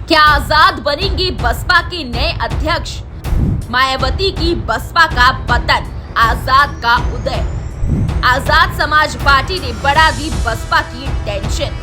क्या आजाद बनेंगे बसपा के नए अध्यक्ष? मायावती की बसपा का पतन, आजाद का उदय। आजाद समाज पार्टी ने बढ़ा दी बसपा की टेंशन।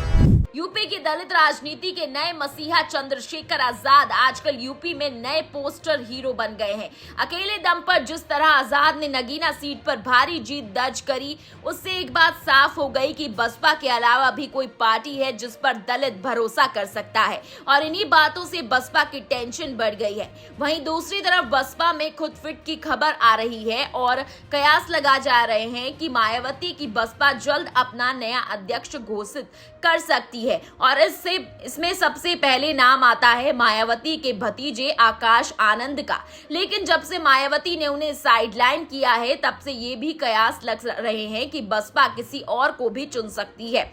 यूपी की दलित राजनीति के नए मसीहा चंद्रशेखर आजाद आजकल यूपी में नए पोस्टर हीरो बन गए हैं। अकेले दम पर जिस तरह आजाद ने नगीना सीट पर भारी जीत दर्ज करी, उससे एक बात साफ हो गई कि बसपा के अलावा भी कोई पार्टी है जिस पर दलित भरोसा कर सकता है, और इन्हीं बातों से बसपा की टेंशन बढ़ गई है। वहीं दूसरी तरफ बसपा में खुद फिट की खबर आ रही है और कयास लगा जा रहे हैं कि मायावती की बसपा जल्द अपना नया अध्यक्ष घोषित कर सकती है, और इसमें सबसे पहले नाम आता है मायावती के भतीजे आकाश आनंद का। लेकिन जब से मायावती ने उन्हें साइडलाइन किया है, तब से ये भी कयास लग रहे हैं कि बसपा किसी और को भी चुन सकती है।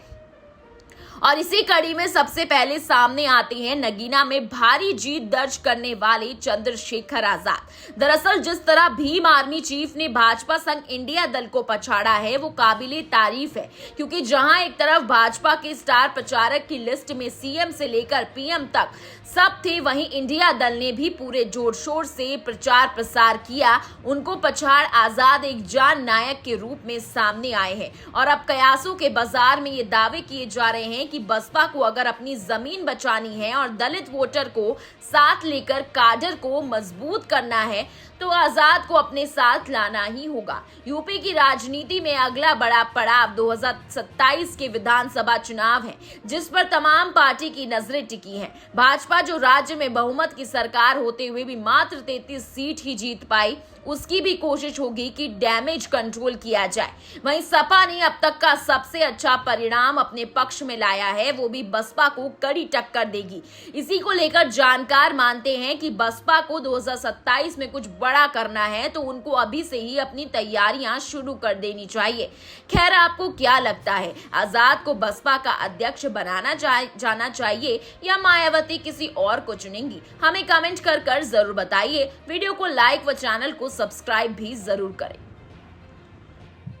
और इसी कड़ी में सबसे पहले सामने आते हैं नगीना में भारी जीत दर्ज करने वाले चंद्रशेखर आजाद। दरअसल जिस तरह भीम आर्मी चीफ ने भाजपा संग इंडिया दल को पछाड़ा है, वो काबिले तारीफ है, क्योंकि जहां एक तरफ भाजपा के स्टार प्रचारक की लिस्ट में सीएम से लेकर पीएम तक सब थे, वहीं इंडिया दल ने भी पूरे जोर शोर से प्रचार प्रसार किया। उनको पछाड़ आजाद एक जान नायक के रूप में सामने आए हैं, और अब कयासों के बाजार में ये दावे किए जा रहे हैं कि बसपा को अगर अपनी जमीन बचानी है और दलित वोटर को साथ लेकर काडर को मजबूत करना है, तो आजाद को अपने साथ लाना ही होगा। यूपी की राजनीति में अगला बड़ा पड़ाव 2027 के विधानसभा चुनाव है, जिस पर तमाम पार्टी की नजरें टिकी हैं। भाजपा जो राज्य में बहुमत की सरकार होते हुए भी मात्र 33 सीट ही जीत पाई, उसकी भी कोशिश होगी कि डैमेज कंट्रोल किया जाए। वहीं सपा ने अब तक का सबसे अच्छा परिणाम अपने पक्ष में लाया है, वो भी बसपा को कड़ी टक्कर देगी। इसी को लेकर जानकार मानते हैं कि बसपा को 2027 में कुछ बड़ा करना है तो उनको अभी से ही अपनी तैयारियां शुरू कर देनी चाहिए। खैर, आपको क्या लगता है, आजाद को बसपा का अध्यक्ष बनाना जाना चाहिए या मायावती किसी और को चुनेंगी? हमें कमेंट कर जरूर बताइए। वीडियो को लाइक व चैनल को सब्सक्राइब भी जरूर करें।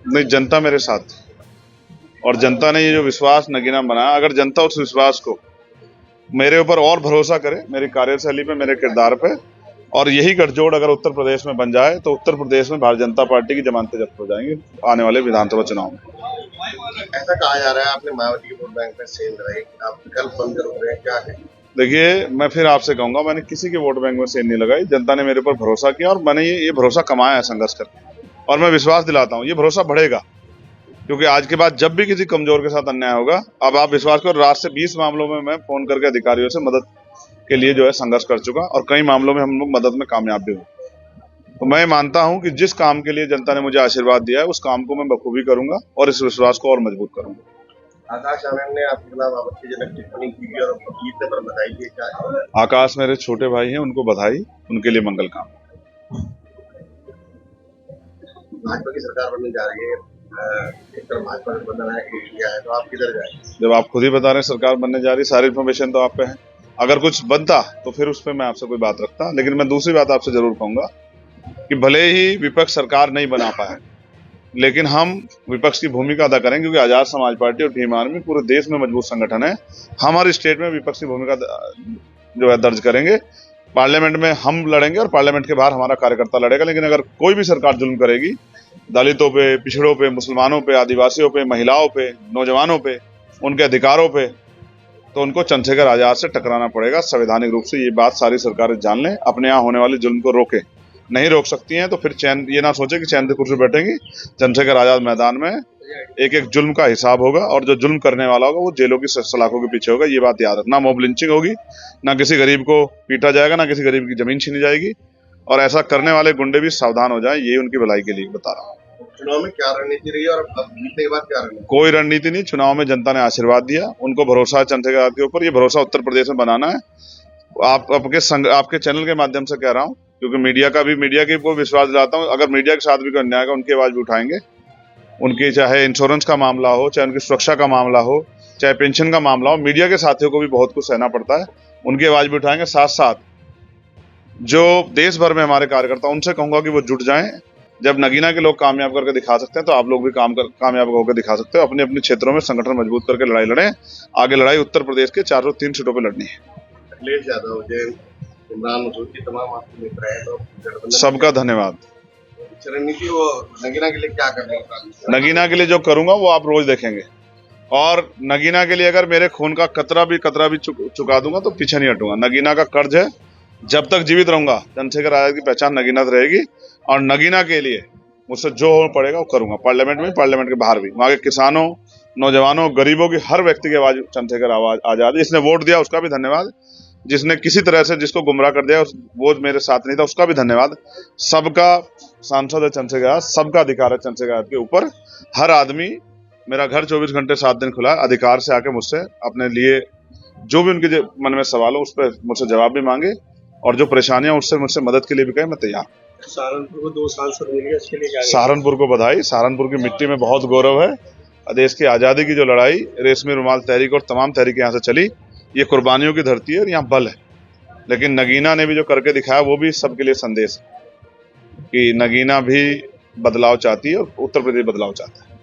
नहीं, जनता मेरे साथ, और जनता ने ये जो विश्वास नगीना बनाया, अगर जनता उस विश्वास को मेरे ऊपर और भरोसा करे, मेरी कार्यशैली पे, मेरे किरदार पे, और यही गठजोड़ अगर उत्तर प्रदेश में बन जाए, तो उत्तर प्रदेश में भारतीय जनता पार्टी की जमानतें जब्त हो जाएंगी आने वाले विधानसभा चुनाव में। ऐसा कहा जा रहा है आपने मायावती के वोट बैंक में सेंध रहे, आप विकल्प बंद कर रहे हैं, क्या है? देखिए, मैं फिर आपसे कहूंगा, मैंने किसी के वोट बैंक में सेंध नहीं लगाई। जनता ने मेरे ऊपर भरोसा किया और मैंने ये भरोसा कमाया है संघर्ष करके, और मैं विश्वास दिलाता हूँ ये भरोसा बढ़ेगा, क्योंकि आज के बाद जब भी किसी कमजोर के साथ अन्याय होगा, अब आप विश्वास करो, रात से 20 मामलों में मैं फोन करके अधिकारियों से मदद के लिए जो है संघर्ष कर चुका, और कई मामलों में हम लोग मदद में कामयाब भी हुए। तो मैं मानता हूं कि जिस काम के लिए जनता ने मुझे आशीर्वाद दिया है, उस काम को मैं बखूबी करूंगा और इस विश्वास को और मजबूत करूंगा। आकाश आनंद ने आपके खिलाफ आपत्तिजनक टिप्पणी की और जीतने पर बधाई दी, क्या है? आकाश मेरे छोटे भाई हैं, उनको बधाई, उनके लिए मंगल काम। भाजपा की सरकार बनने जा रही है, एक तरफ भाजपा का बनना है, इंडिया है, तो आप किधर जाएंगे? जब आप खुद ही बता रहे हैं सरकार बनने जा रही, सारी इन्फॉर्मेशन तो आप पे है। अगर कुछ बनता तो फिर उस पर मैं आपसे कोई बात रखता, लेकिन मैं दूसरी बात आपसे जरूर कहूंगा कि भले ही विपक्ष सरकार नहीं बना पाए, लेकिन हम विपक्ष की भूमिका अदा करेंगे, क्योंकि आजाद समाज पार्टी और भीम आर्मी पूरे देश में मजबूत संगठन है। हमारे स्टेट में विपक्ष की भूमिका जो है दर्ज करेंगे, पार्लियामेंट में हम लड़ेंगे और पार्लियामेंट के बाहर हमारा कार्यकर्ता लड़ेगा। लेकिन अगर कोई भी सरकार जुल्म करेगी दलितों पे, पिछड़ों पे, मुसलमानों पे, आदिवासियों पे, महिलाओं पे, नौजवानों पे, उनके अधिकारों पे, तो उनको चंद्रशेखर आजाद से टकराना पड़ेगा संवैधानिक रूप से। ये बात सारी सरकारें जान लें, अपने यहाँ होने वाले जुल्म को रोके। नहीं रोक सकती हैं तो फिर चैन ये ना सोचे कि चैन से कुर्सी बैठेंगी। चंद्रशेखर आजाद मैदान में एक एक जुल्म का हिसाब होगा, और जो जुल्म करने वाला होगा वो जेलों की सलाखों के पीछे होगा। ये बात याद रखना। मॉब लिंचिंग होगी, ना किसी गरीब को पीटा जाएगा, ना किसी गरीब की जमीन छीनी जाएगी, और ऐसा करने वाले गुंडे भी सावधान हो जाएं। ये उनकी भलाई के लिए बता रहा हूँ। चुनाव में क्या रणनीति रही और अब जीतने के बाद क्या रणनीति? कोई रणनीति नहीं। चुनाव में जनता ने आशीर्वाद दिया, उनको भरोसा है चंद्रशेखर आजाद के ऊपर। ये भरोसा उत्तर प्रदेश में बनाना है। आपके चैनल के माध्यम से कह रहा हूँ, क्योंकि मीडिया की वो विश्वास दिलाता हूँ, अगर मीडिया के साथ भी कोई अन्याय होगा, उनकी आवाज भी उठाएंगे। उनकी चाहे इंश्योरेंस का मामला हो, चाहे उनकी सुरक्षा का मामला हो, चाहे पेंशन का मामला हो, मीडिया के साथियों को भी बहुत कुछ सहना पड़ता है, उनकी आवाज भी उठाएंगे। साथ साथ जो देश भर में हमारे कार्यकर्ता, उनसे कहूंगा कि वो जुट जाएं। जब नगीना के लोग कामयाब करके दिखा सकते हैं, तो आप लोग भी कामयाब होकर दिखा सकते हो। अपने अपने क्षेत्रों में संगठन मजबूत करके लड़ाई लड़ें। आगे लड़ाई उत्तर प्रदेश के 403 सीटों पे लड़नी है। अखिलेश यादव, जैन, इमरान मसूद की तमाम आपके मित्र हैं, तो गठबंधन सबका धन्यवाद। की रणनीति वो नगीना के लिए क्या कर रहे हैं? नगीना के लिए जो करूंगा वो आप रोज देखेंगे, और नगीना के लिए अगर मेरे खून का कतरा भी चुका दूंगा तो पीछे नहीं हटूंगा। नगीना का कर्ज है, जब तक जीवित रहूंगा चंद्रशेखर आजाद की पहचान नगीना से रहेगी, और नगीना के लिए मुझसे जो हो पड़ेगा वो करूंगा, पार्लियामेंट में, पार्लियामेंट के बाहर भी। वहां के किसानों, नौजवानों, गरीबों की हर व्यक्ति की आवाज चंद्रशेखर आजाद। जिसने वोट दिया उसका भी धन्यवाद, जिसने किसी तरह से जिसको गुमराह कर दिया वो मेरे साथ नहीं था उसका भी धन्यवाद। सबका सांसद है चंद्रशेखर आजाद, सबका अधिकार है चंद्रशेखर आजाद के ऊपर। हर आदमी, मेरा घर 24 घंटे 7 दिन खुला है, अधिकार से आके मुझसे अपने लिए जो भी उनके मन में सवाल हो उस पर मुझसे जवाब भी मांगे, और जो परेशानियां उससे मुझसे मदद के लिए भी कहे, मैं तैयार। सहारनपुर को 2 सांसद मिल गए, इसके लिए क्या? सहारनपुर को बधाई। सहारनपुर की मिट्टी में बहुत गौरव है। देश की आजादी की जो लड़ाई, रेशमी रुमाल तहरीक और तमाम तहरीकें यहाँ से चली, ये कुर्बानियों की धरती है और यहाँ बल है। लेकिन नगीना ने भी जो करके दिखाया वो भी सबके लिए संदेश है कि नगीना भी बदलाव चाहती है और उत्तर प्रदेश बदलाव चाहता है।